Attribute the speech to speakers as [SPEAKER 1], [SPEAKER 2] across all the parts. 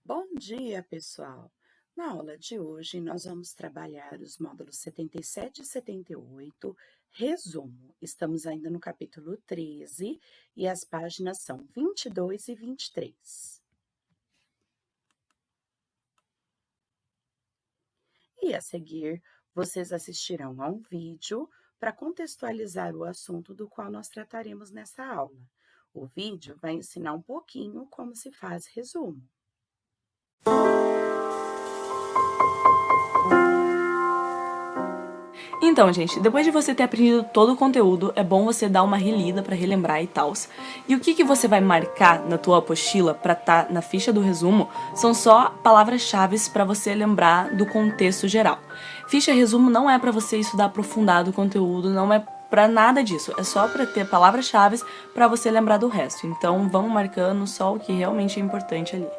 [SPEAKER 1] Bom dia, pessoal! Na aula de hoje, nós vamos trabalhar os módulos 77 e 78, resumo. Estamos ainda no capítulo 13 e as páginas são 22 e 23. E a seguir, vocês assistirão a um vídeo para contextualizar o assunto do qual nós trataremos nessa aula. O vídeo vai ensinar um pouquinho como se faz resumo.
[SPEAKER 2] Então, gente, depois de você ter aprendido todo o conteúdo, é bom você dar uma relida para relembrar e tal. E o que você vai marcar na tua apostila para estar na ficha do resumo são só palavras-chave para você lembrar do contexto geral. Ficha resumo não é para você estudar aprofundado o conteúdo, não é para nada disso, é só para ter palavras-chave para você lembrar do resto. Então, vamos marcando só o que realmente é importante ali.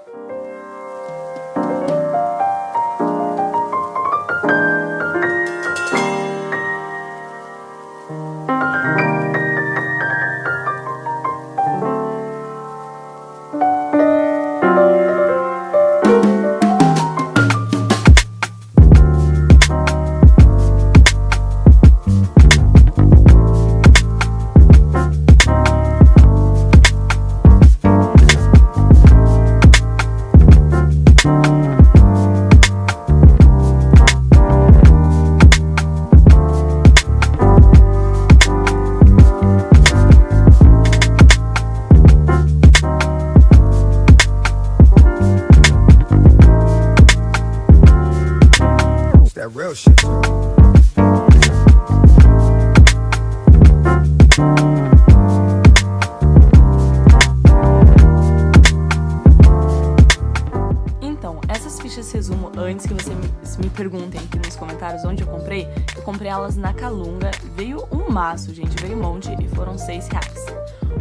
[SPEAKER 3] Real shit, yo.
[SPEAKER 2] Então, essas fichas resumo, antes que vocês me perguntem aqui nos comentários onde eu comprei elas na Calunga. Veio um maço, gente, veio um monte e foram R$6.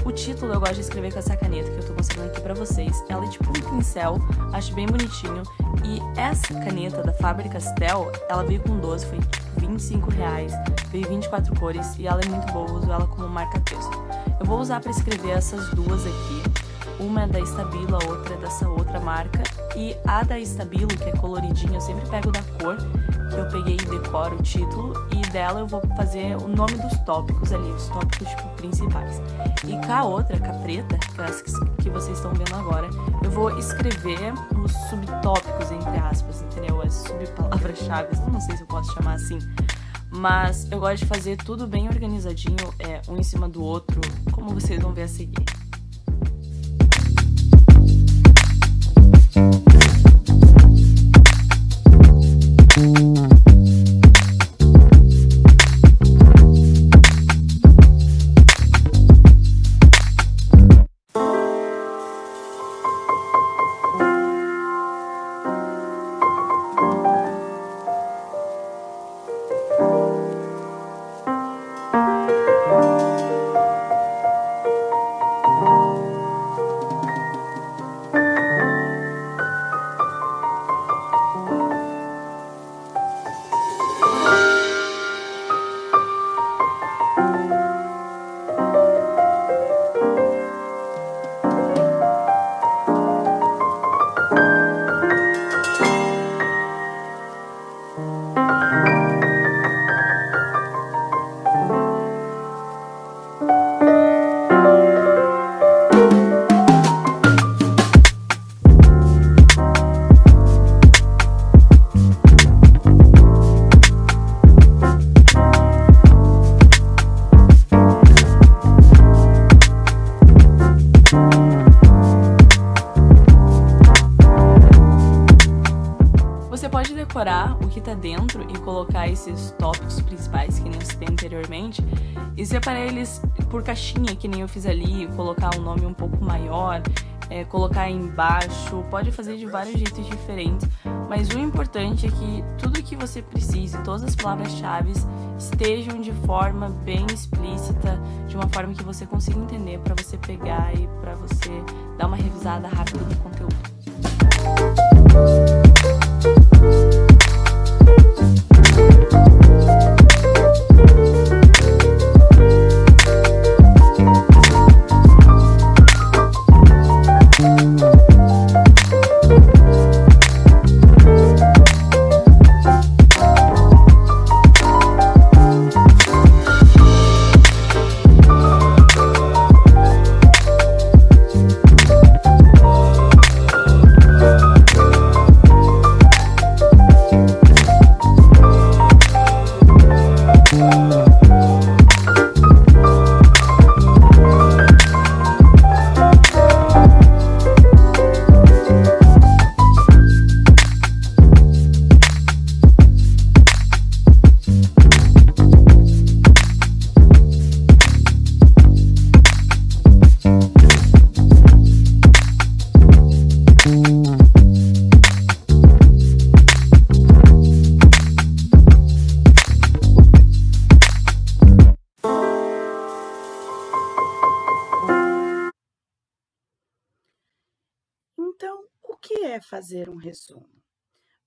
[SPEAKER 2] O título eu gosto de escrever com essa caneta que eu tô mostrando aqui pra vocês. Ela é tipo um pincel, acho bem bonitinho. E essa caneta da Faber-Castell, ela veio com 12, foi tipo R$25, veio 24 cores e ela é muito boa, eu uso ela como marca-texto. Eu vou usar pra escrever essas duas aqui. Uma é da Stabilo, a outra é dessa outra marca. E a da Stabilo, que é coloridinha, eu sempre pego da cor que eu peguei e decoro o título. E dela eu vou fazer o nome dos tópicos ali, os tópicos tipo principais. E com a outra, com a preta, que é essa que vocês estão vendo agora, eu vou escrever os subtópicos, entre aspas, entendeu? As subpalavras-chave, não sei se eu posso chamar assim. Mas eu gosto de fazer tudo bem organizadinho, um em cima do outro, como vocês vão ver a seguir. Você pode decorar o que tá dentro e colocar esses tópicos principais, que nem eu citei anteriormente, e separar eles por caixinha, que nem eu fiz ali, colocar um nome um pouco maior, colocar embaixo, pode fazer de vários jeitos diferentes, mas o importante é que tudo que você precise, todas as palavras-chave estejam de forma bem explícita, de uma forma que você consiga entender, para você pegar e para você dar uma revisada rápida no conteúdo.
[SPEAKER 1] Então, o que é fazer um resumo?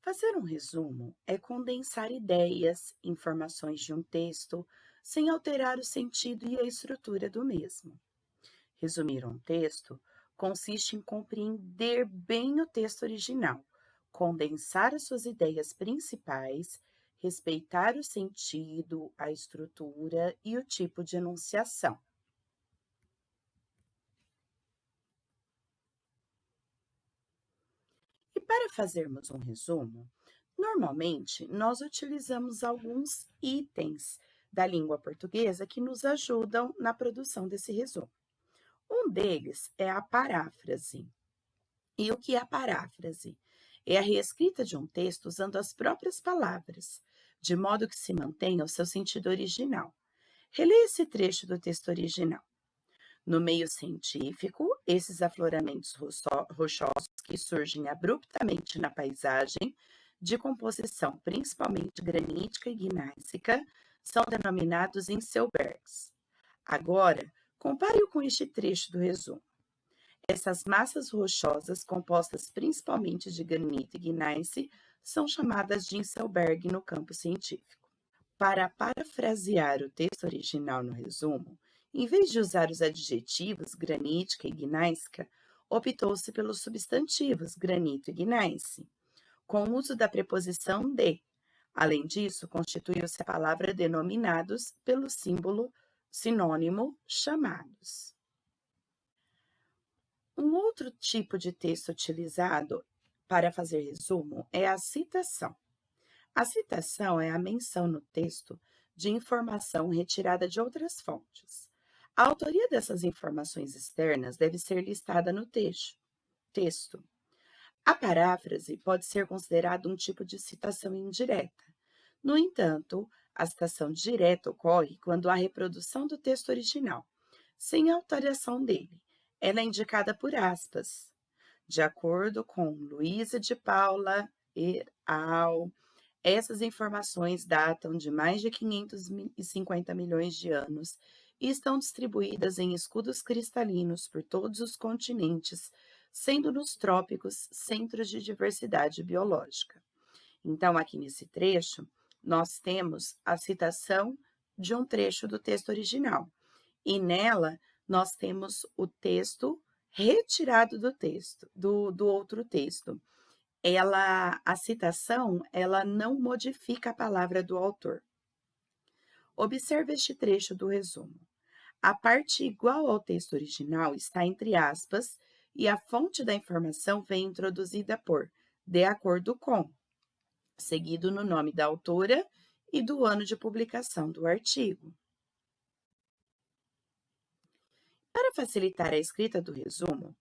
[SPEAKER 1] Fazer um resumo é condensar ideias, informações de um texto, sem alterar o sentido e a estrutura do mesmo. Resumir um texto consiste em compreender bem o texto original, condensar as suas ideias principais, respeitar o sentido, a estrutura e o tipo de enunciação. E para fazermos um resumo, normalmente nós utilizamos alguns itens da língua portuguesa que nos ajudam na produção desse resumo. Um deles é a paráfrase. E o que é a paráfrase? É a reescrita de um texto usando as próprias palavras, de modo que se mantenha o seu sentido original. Releia esse trecho do texto original. No meio científico, esses afloramentos rochosos que surgem abruptamente na paisagem, de composição principalmente granítica e gnáisica, são denominados Inselbergs. Agora, compare-o com este trecho do resumo. Essas massas rochosas, compostas principalmente de granito e gneiss, são chamadas de Inselberg no campo científico. Para parafrasear o texto original no resumo, em vez de usar os adjetivos granítica e gnáisica, optou-se pelos substantivos granito e gneiss, com o uso da preposição de. Além disso, constituiu-se a palavra denominados pelo símbolo sinônimo chamados. Um outro tipo de texto utilizado para fazer resumo é a citação. A citação é a menção no texto de informação retirada de outras fontes. A autoria dessas informações externas deve ser listada no texto. A paráfrase pode ser considerada um tipo de citação indireta. No entanto, a citação direta ocorre quando há reprodução do texto original, sem alteração dele. Ela é indicada por aspas. De acordo com Luísa de Paula et al., essas informações datam de mais de 550 milhões de anos e estão distribuídas em escudos cristalinos por todos os continentes, sendo nos trópicos centros de diversidade biológica. Então, aqui nesse trecho, nós temos a citação de um trecho do texto original, e nela nós temos o texto retirado do texto, do outro texto. A citação, ela não modifica a palavra do autor. Observe este trecho do resumo. A parte igual ao texto original está entre aspas e a fonte da informação vem introduzida por de acordo com, seguido no nome da autora e do ano de publicação do artigo. Para facilitar a escrita do resumo,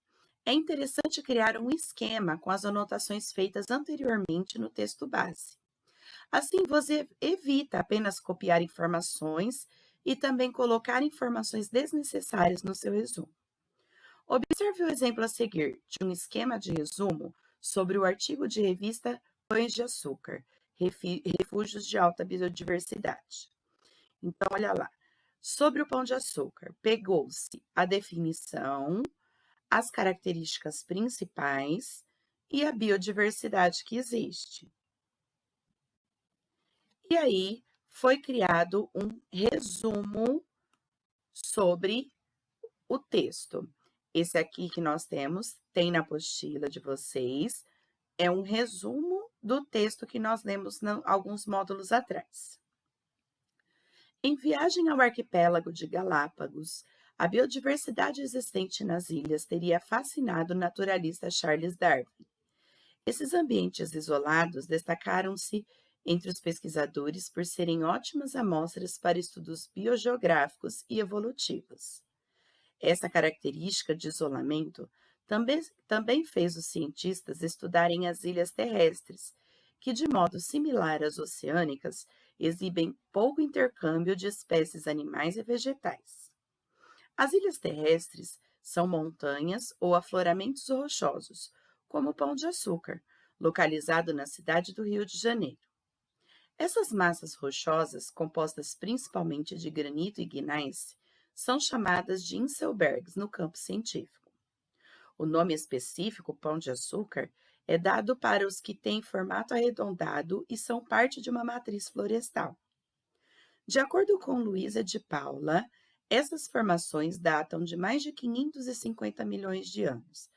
[SPEAKER 1] é interessante criar um esquema com as anotações feitas anteriormente no texto base. Assim, você evita apenas copiar informações e também colocar informações desnecessárias no seu resumo. Observe o exemplo a seguir de um esquema de resumo sobre o artigo de revista Pães de Açúcar, Refúgios de Alta Biodiversidade. Então, olha lá. Sobre o pão de açúcar, pegou-se a definição, as características principais e a biodiversidade que existe. E aí, foi criado um resumo sobre o texto. Esse aqui que nós temos, tem na apostila de vocês, é um resumo do texto que nós lemos alguns módulos atrás. Em Viagem ao Arquipélago de Galápagos, a biodiversidade existente nas ilhas teria fascinado o naturalista Charles Darwin. Esses ambientes isolados destacaram-se entre os pesquisadores por serem ótimas amostras para estudos biogeográficos e evolutivos. Essa característica de isolamento também fez os cientistas estudarem as ilhas terrestres, que, de modo similar às oceânicas, exibem pouco intercâmbio de espécies animais e vegetais. As ilhas terrestres são montanhas ou afloramentos rochosos, como o Pão de Açúcar, localizado na cidade do Rio de Janeiro. Essas massas rochosas, compostas principalmente de granito e gneiss, são chamadas de Inselbergs no campo científico. O nome específico, pão de açúcar, é dado para os que têm formato arredondado e são parte de uma matriz florestal. De acordo com Luísa de Paula, essas formações datam de mais de 550 milhões de anos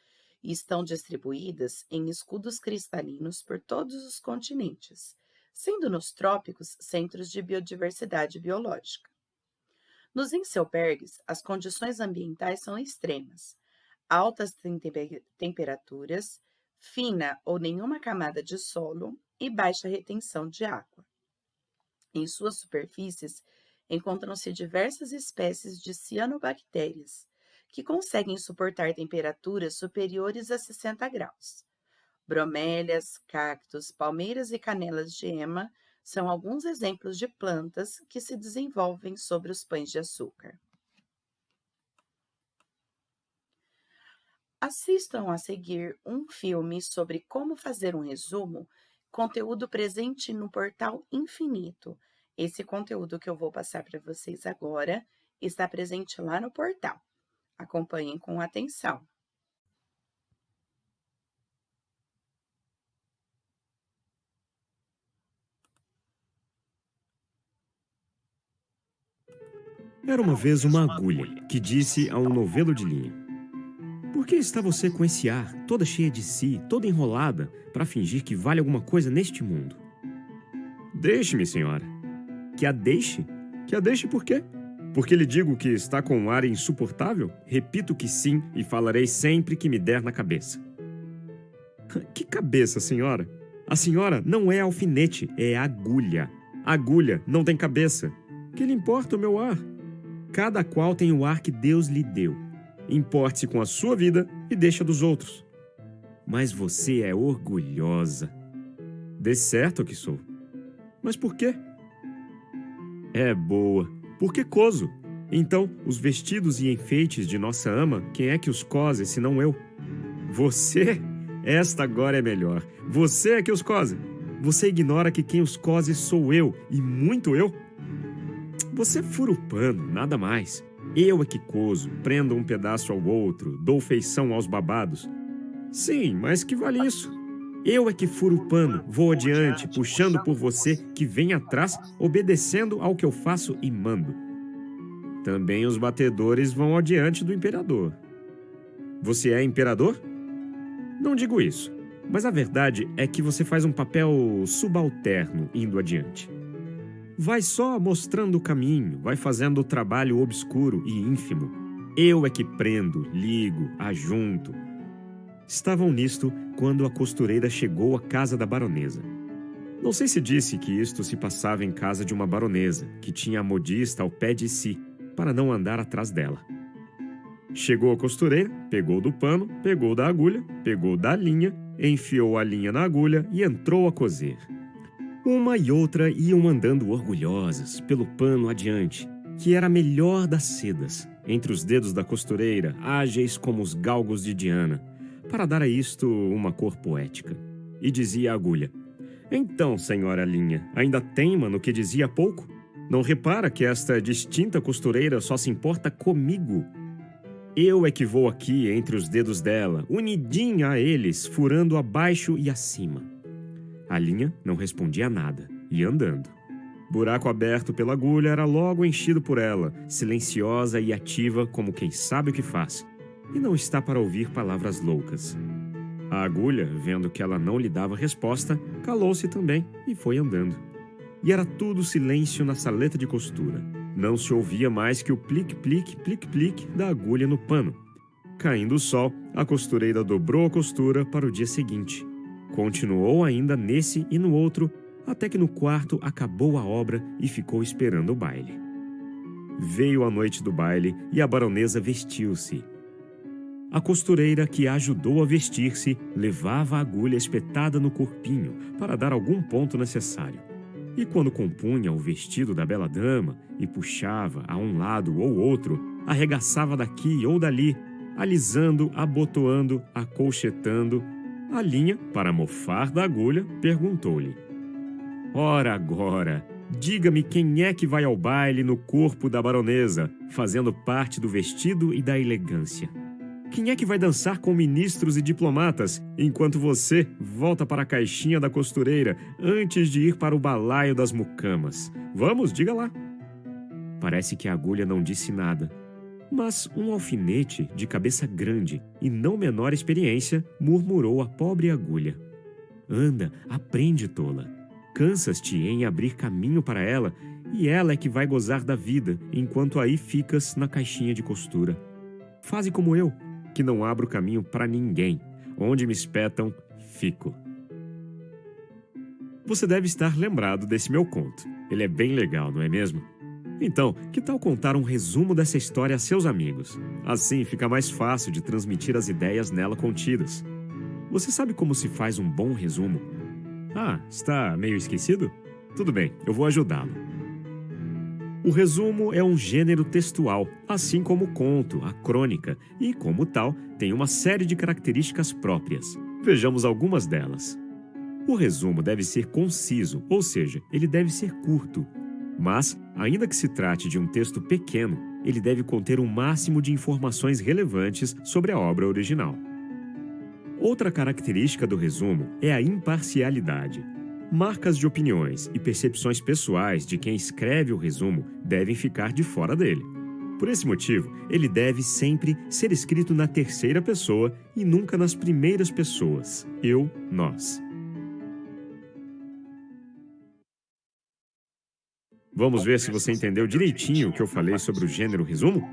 [SPEAKER 1] e estão distribuídas em escudos cristalinos por todos os continentes, sendo nos trópicos centros de biodiversidade biológica. Nos icebergs, as condições ambientais são extremas: altas temperaturas, fina ou nenhuma camada de solo e baixa retenção de água. Em suas superfícies, encontram-se diversas espécies de cianobactérias, que conseguem suportar temperaturas superiores a 60 graus. Bromélias, cactos, palmeiras e canelas de ema são alguns exemplos de plantas que se desenvolvem sobre os pães de açúcar. Assistam a seguir um filme sobre como fazer um resumo, conteúdo presente no portal Infinito. Esse conteúdo que eu vou passar para vocês agora está presente lá no portal. Acompanhem com atenção.
[SPEAKER 4] Era uma vez uma agulha que disse a um novelo de linha: "Por que está você com esse ar, toda cheia de si, toda enrolada, para fingir que vale alguma coisa neste mundo?" "Deixe-me, senhora." "Que a deixe? Que a deixe por quê? Porque lhe digo que está com um ar insuportável? Repito que sim e falarei sempre que me der na cabeça." "Que cabeça, senhora? A senhora não é alfinete, é agulha. Agulha não tem cabeça. Que lhe importa o meu ar? Cada qual tem o ar que Deus lhe deu. Importe-se com a sua vida e deixa dos outros." "Mas você é orgulhosa." "De certo que sou." "Mas por quê?" "É boa. Porque coso. Então, os vestidos e enfeites de nossa ama, quem é que os cose, senão eu?" "Você? Esta agora é melhor. Você é que os cose. Você ignora que quem os cose sou eu, e muito eu?" "Você fura o pano, nada mais. Eu é que coso, prendo um pedaço ao outro, dou feição aos babados." "Sim, mas que vale isso? Eu é que furo o pano, vou adiante, puxando por você que vem atrás, obedecendo ao que eu faço e mando." "Também os batedores vão adiante do imperador." "Você é imperador?" "Não digo isso, mas a verdade é que você faz um papel subalterno indo adiante. Vai só mostrando o caminho, vai fazendo o trabalho obscuro e ínfimo. Eu é que prendo, ligo, ajunto." Estavam nisto quando a costureira chegou à casa da baronesa. Não sei se disse que isto se passava em casa de uma baronesa, que tinha a modista ao pé de si, para não andar atrás dela. Chegou a costureira, pegou do pano, pegou da agulha, pegou da linha, enfiou a linha na agulha e entrou a coser. Uma e outra iam andando orgulhosas pelo pano adiante, que era a melhor das sedas, entre os dedos da costureira, ágeis como os galgos de Diana, para dar a isto uma cor poética. E dizia a agulha: "Então, senhora linha, ainda teima no que dizia há pouco? Não repara que esta distinta costureira só se importa comigo? Eu é que vou aqui entre os dedos dela, unidinha a eles, furando abaixo e acima." A linha não respondia nada, ia andando. Buraco aberto pela agulha era logo enchido por ela, silenciosa e ativa como quem sabe o que faz, e não está para ouvir palavras loucas. A agulha, vendo que ela não lhe dava resposta, calou-se também e foi andando. E era tudo silêncio na saleta de costura. Não se ouvia mais que o plique-plique, plique-plique da agulha no pano. Caindo o sol, a costureira dobrou a costura para o dia seguinte. Continuou ainda nesse e no outro, até que no quarto acabou a obra e ficou esperando o baile. Veio a noite do baile e a baronesa vestiu-se. A costureira que a ajudou a vestir-se levava a agulha espetada no corpinho para dar algum ponto necessário. E quando compunha o vestido da bela dama e puxava a um lado ou outro, arregaçava daqui ou dali, alisando, abotoando, acolchetando, a linha, para mofar da agulha, perguntou-lhe: "Ora agora, diga-me quem é que vai ao baile no corpo da baronesa, fazendo parte do vestido e da elegância?" Quem é que vai dançar com ministros e diplomatas, enquanto você volta para a caixinha da costureira antes de ir para o balaio das mucamas? Vamos, diga lá. Parece que a agulha não disse nada, mas um alfinete de cabeça grande e não menor experiência murmurou à pobre agulha. Anda, aprende, tola. Cansas-te em abrir caminho para ela, e ela é que vai gozar da vida, enquanto aí ficas na caixinha de costura. Faze como eu, que não abro caminho para ninguém. Onde me espetam, fico. Você deve estar lembrado desse meu conto. Ele é bem legal, não é mesmo? Então, que tal contar um resumo dessa história a seus amigos? Assim fica mais fácil de transmitir as ideias nela contidas. Você sabe como se faz um bom resumo? Ah, está meio esquecido? Tudo bem, eu vou ajudá-lo. O resumo é um gênero textual, assim como o conto, a crônica, e, como tal, tem uma série de características próprias. Vejamos algumas delas. O resumo deve ser conciso, ou seja, ele deve ser curto. Mas, ainda que se trate de um texto pequeno, ele deve conter um máximo de informações relevantes sobre a obra original. Outra característica do resumo é a imparcialidade. Marcas de opiniões e percepções pessoais de quem escreve o resumo devem ficar de fora dele. Por esse motivo, ele deve sempre ser escrito na terceira pessoa e nunca nas primeiras pessoas. Eu, nós. Vamos ver se você entendeu direitinho o que eu falei sobre o gênero resumo?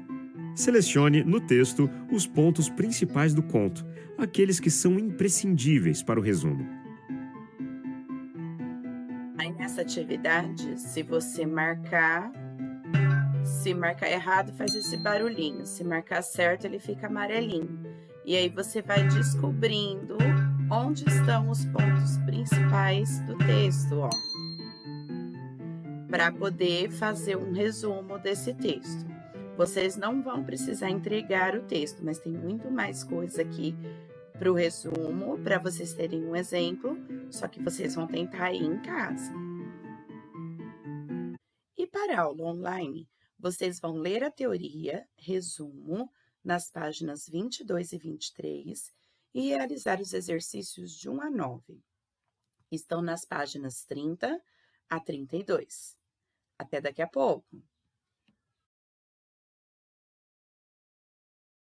[SPEAKER 4] Selecione no texto os pontos principais do conto, aqueles que são imprescindíveis para o resumo.
[SPEAKER 1] Aí nessa atividade, se marcar errado, faz esse barulhinho. Se marcar certo, ele fica amarelinho. E aí você vai descobrindo onde estão os pontos principais do texto, ó, para poder fazer um resumo desse texto. Vocês não vão precisar entregar o texto, mas tem muito mais coisa aqui para o resumo, para vocês terem um exemplo, só que vocês vão tentar aí em casa. E para a aula online, vocês vão ler a teoria, resumo, nas páginas 22 e 23 e realizar os exercícios de 1 a 9. Estão nas páginas 30 a 32. Até daqui a pouco!